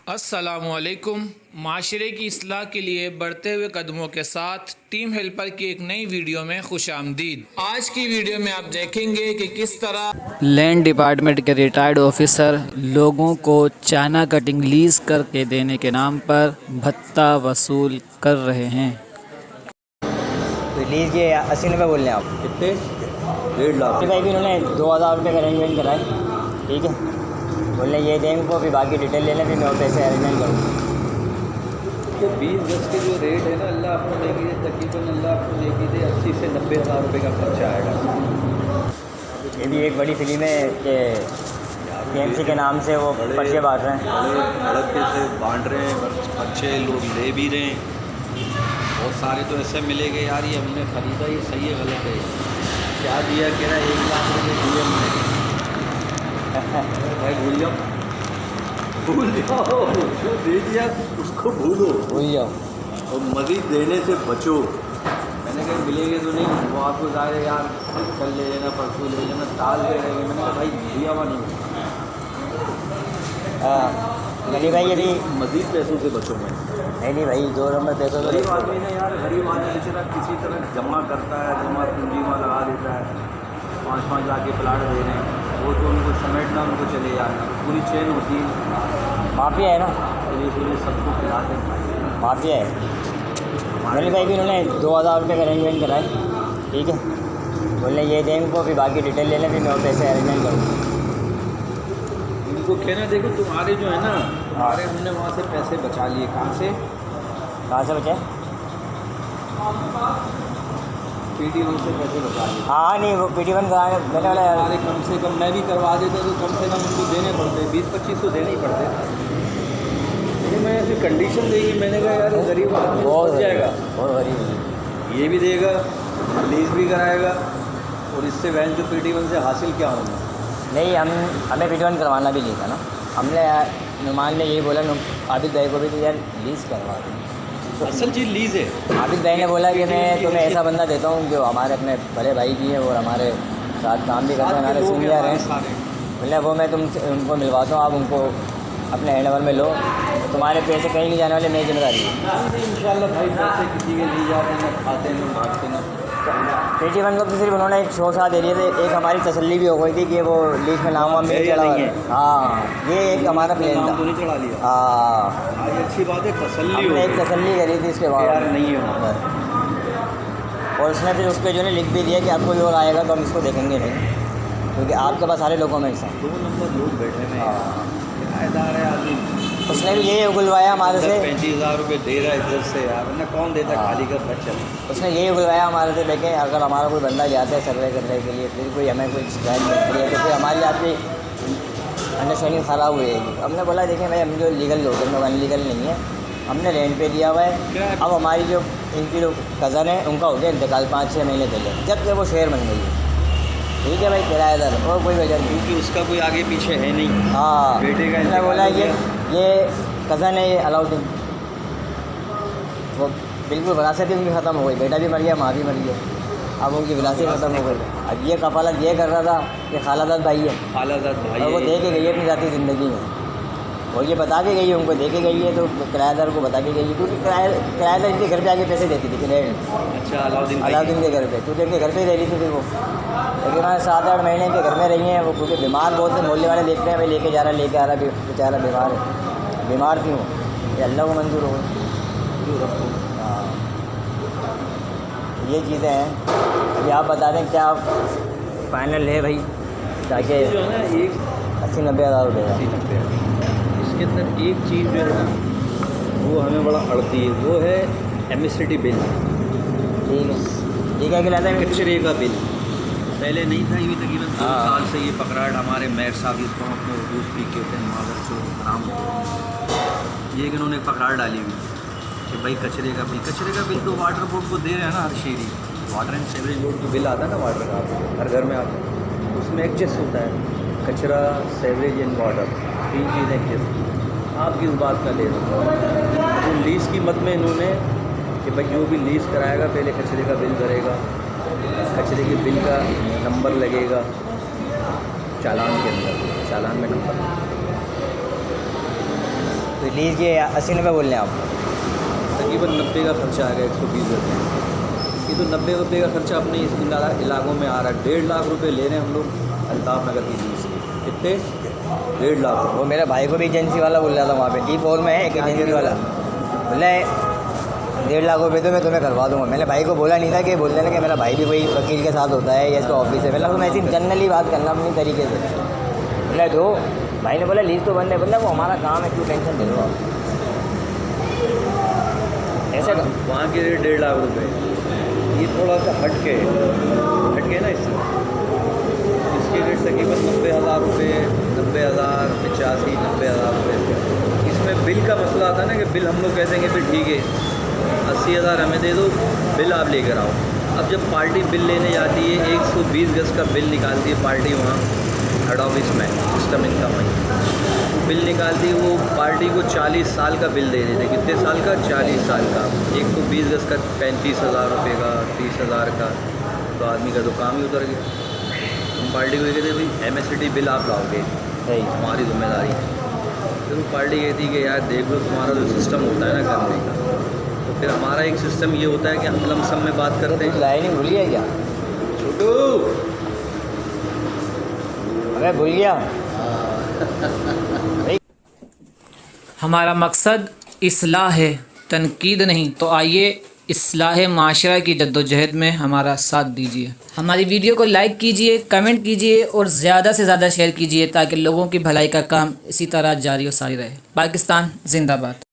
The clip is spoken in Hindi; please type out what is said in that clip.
अस्सलामुअलैकुम। माशरे की इस्लाह के लिए बढ़ते हुए कदमों के साथ टीम हेल्पर की एक नई वीडियो में खुश आमदीद। आज की वीडियो में आप देखेंगे कि किस तरह लैंड डिपार्टमेंट के रिटायर्ड ऑफिसर लोगों को चाइना कटिंग लीज करके देने के नाम पर भत्ता वसूल कर रहे हैं। तो लीज ये 80-90 बोल रहे हैं आप कितने? 1.5 लाख। भाई भी उन्होंने 2000 रुपये का अरेंजमेंट कराए, ठीक है। बोल रहे ये देंगे को, फिर बाकी डिटेल ले लें, फिर मैं और पैसे अरेंजमेंट करूँगा। तो 20 गज के जो रेट है ना, अल्लाह आपको लेके दे, तकरीबन अल्लाह आपको लेके दे 80 से 90 हज़ार रुपये का खर्चा आएगा। ये भी एक बड़ी फिल्म है कि KMC के नाम से वो पर्चे बांट रहे हैं, बड़े धड़के से बांट रहे हैं, अच्छे लोग ले भी रहे हैं। बहुत सारे तो ऐसे मिलेंगे यार, ये हमने ख़रीदा, ये सही है गलत है, क्या दिया, कह रहा 1 लाख रुपये दिए हमने। भाई भूल जाओ जो दे दिया उसको भूलो, भूल जाओ, और मज़ीद देने से बचो। मैंने कहा मिलेंगे तो नहीं, वो आपको ज़ाहिर यार कल ले लेना, परसों ले लेना, ताल ले लेंगे। मैंने कहा भाई दिया हुआ नहीं, गली भाई यदि मज़ीद पैसों से बचो। मैं नहीं भाई 2 नंबर पैसों तो गरीब आदमी है यार, गरीब आदमी बेचारा किसी तरह जमा करता है, जमा पूंजी में लगा देता है, 5-5 लाख के प्लाट दे रहे हैं, वो तो उनको समेटना, उनको चले जाना, पूरी चेन होती है, माफिया है ना, पूरी सबको खिलाते हैं, माफिया है। गली भाई भी उन्होंने 2000 रुपये का अरेंजमेंट कराए, ठीक है। बोल रहे ये देंगे को, फिर बाकी डिटेल ले लें, फिर मैं और पैसे अरेंजमेंट करूँगा। इनको कहना देखो तुम्हारे जो है ना, हमारे हमने वहाँ से पैसे बचा लिए। कहाँ से बचे? PD1 से पैसे बचा लिए। हाँ नहीं, वो PD1 का मैंने बोला यार, अरे कम से कम मैं भी करवा देता तो कम से कम उनको देने पड़ते, 20-25 तो देने ही पड़ते। लेकिन मैं ऐसी कंडीशन देगी, मैंने कहा यार गरीब आदमी बहुत फंस जाएगा, बहुत गरीब है। ये भी देगा, लीज भी कराएगा, और इससे वैन जो PD1 से हासिल क्या होगा। नहीं, हमें PD1 करवाना भी नहीं था ना। हमने नुमान ने यही बोला, आबिद भाई को भी, कि यार लीज़ करवा दें। तो असल चीज़ लीज है। आबिद भाई ने बोला कि मैं तुम्हें ऐसा बंदा देता हूँ जो हमारे अपने बड़े भाई भी हैं और हमारे साथ काम भी करते हैं, हमारे सीनियर हैं। बोले वो मैं तुमसे उनको मिलवाता हूँ, आप उनको अपने हैंड ओवर में लो, तुम्हारे पैसे कहीं नहीं जाने वाले, मेरी जिम्मेदारी है। इंशाल्लाह भाई पैसे किसी के लिए जाते हैं, ना खाते हैं, ना भागते हैं। PD1 को तो सिर्फ उन्होंने एक शो सा दे दिए थे, एक हमारी तसल्ली भी हो गई थी कि वो लीज में नाम वाम नहीं चढ़ा हुआ है। हाँ, ये एक हमारा प्लान था। नहीं चढ़ा लिया। हाँ, आज अच्छी बात है, तसल्ली हो हमने एक गई तसल्ली करी थी इसके बाद यार, नहीं है वहाँ। और उसने फिर उस पर जो है लिख भी दिया कि आपको जो आएगा तो हम इसको देखेंगे नहीं, क्योंकि आपके पास सारे डॉक्यूमेंट्स हैं। 2 नंबर लोग बैठे हैं, हाँ, किराएदार है आदमी। उसने भी यही उगलवाया हमारे से, 35,000 रुपये दे रहा है इधर से यार, वरना कौन देता है, हाँ। खाली का घर चल। उसने यही उगलवाया हमारे से, देखें अगर हमारा कोई बंदा जाता है सर्वे करने के लिए, फिर कोई हमें कोई शिकायत मिलती है तो फिर हमारी आपकी अंडरस्टैंडिंग ख़राब हो जाएगी। हमने बोला देखें भाई, हम जो लीगल लोग हैं, अनलीगल नहीं है, हमने रेंट पे दिया हुआ है। अब हमारी जो इनकी जो कज़न है उनका हो गया इंतकाल 5-6 महीने पहले, जब से वो शेयर बन गई है, ठीक है भाई, किराएदार और कोई वजह नहीं, क्योंकि उसका कोई आगे पीछे है नहीं। हाँ, बेटे का मैंने बोला ये कज़न है, ये अलाउद्दीन, वो बिल्कुल विरासत ही उनकी ख़त्म हो गई, बेटा भी मर गया, माँ भी मर गई, अब उनकी विरासत ख़त्म हो गई। अब ये कफालत ये कर रहा था कि खालाजाद भाई है, खालाजाद भाई और वो है। दे के गई है अपनी ज़ाती ज़िंदगी में, वो ये बता के गई है, उनको दे के गई है, तो किराएदार को बता के गई है, क्योंकि किराएदार इनके घर पे आके पैसे देती थी रेंट। अच्छा, अलाउद्दीन के घर पे, क्योंकि उनके घर पे ही रह रही थी फिर वो, लेकिन वहाँ 7-8 महीने के घर में रही हैं वो, क्योंकि बीमार बहुत से मोहल्ले वाले देखते हैं भाई लेके जा रहा है, लेके आ रहा है, बेचारा बीमार है, बीमार क्यों, ये अल्लाह को मंजूर हो गई। हाँ, ये चीज़ें हैं। अभी आप बता दें क्या फाइनल है भाई, ताकि जो है ना, एक 80-90 हज़ार रुपये का। 80-90 इसके अंदर एक चीज़ जो है ना, वो हमें बड़ा अड़ती है, वो है एमिसिटी बिल। ठीक है, ये क्या कहलाता है? कचरे का बिल। पहले नहीं था, ये तकरीबन 2 हाँ। साल से ये पकड़ाहट हमारे मेयर साहब, इसको हम अपने उर्दू स्पीक कहते हैं, मादर जो नाम, ये कि उन्होंने पकड़ाहट डाली हुई कि भाई कचरे का बिल तो वाटर बोर्ड को दे रहे हैं ना, हर शहरी वाटर एंड सीवरेज बोर्ड को बिल आता है ना, वाटर का हर घर में आता है, उसमें एडजस्ट होता है कचरा, सीवरेज एंड वाटर, 3 चीज़ें एडजस्ट। आप किस बात का ले रहे हो? तो लीज़ की मत में इन्होंने कि भाई जो भी लीज़ कराएगा पहले कचरे का बिल भरेगा, कचरे के बिल का नंबर लगेगा चालान के अंदर, चालान में नंबर। तो तो लीज के 80 रुपये बोल रहे हैं आप। तकरीबन 90 का खर्चा आ गया 120 रुपये। ये तो 90 का खर्चा अपने इस इलाकों में आ रहा है। 1.5 लाख रुपए ले रहे हैं हम लोग अल्ताफ़ नगर की लीज के। कितने? 1.5 लाख। वो मेरे भाई को भी एजेंसी वाला बोल रहा था वहाँ पे T4 में है एक एजेंसी वाला, बोला 1.5 लाख रुपये तो मैं तुम्हें करवा दूँगा। मैंने भाई को बोला नहीं था कि बोल देना कि मेरा भाई भी वही वकील के साथ होता है या इसका ऑफिस है। मतलब तुम ऐसी जनरली बात करना अपनी तरीके से। बोला तो भाई ने बोला लीज तो बंद है। बोला वो हमारा काम है, क्यों टेंशन दे रहे हो आप। ऐसे वहाँ के रेट 1.5 लाख रुपए। ये थोड़ा सा हट के ना इससे। इसके रेट तकरीबन 90,000 रुपये, 90,000, 85, 90,000 रुपये। इसमें बिल का मसला आता है ना कि बिल हम लोग कह देंगे फिर ठीक है 80,000 हमें दे दो, बिल आप लेकर आओ। अब जब पार्टी बिल लेने जाती है 120 गज का बिल निकालती है पार्टी वहाँ हेड ऑफिस में सिस्टम इनकम में बिल निकालती है। वो पार्टी को 40 साल का बिल दे देते। कितने साल का? 40 साल का। 120 गज का 35,000 रुपये का, 30,000 का। तो आदमी का तो काम ही उतर गया। हम पार्टी को ये कहते भाई MSCD बिल आप लाओगे, सही हमारी जिम्मेदारी है। तो वो पार्टी कहती है कि यार देख लो तुम्हारा जो सिस्टम होता है ना करने का, तो फिर हमारा एक सिस्टम ये होता है कि हम लमसम में बात करते हैं। लाइन ही भूल गया क्या? छोटू अरे भूल गया। हमारा मकसद इस्लाह है, तनकीद नहीं। तो आइए इस्लाह माशरा की जद्दोजहद में हमारा साथ दीजिए। हमारी वीडियो को लाइक कीजिए, कमेंट कीजिए और ज़्यादा से ज़्यादा शेयर कीजिए ताकि लोगों की भलाई का काम इसी तरह जारी और सारी रहे। पाकिस्तान जिंदाबाद।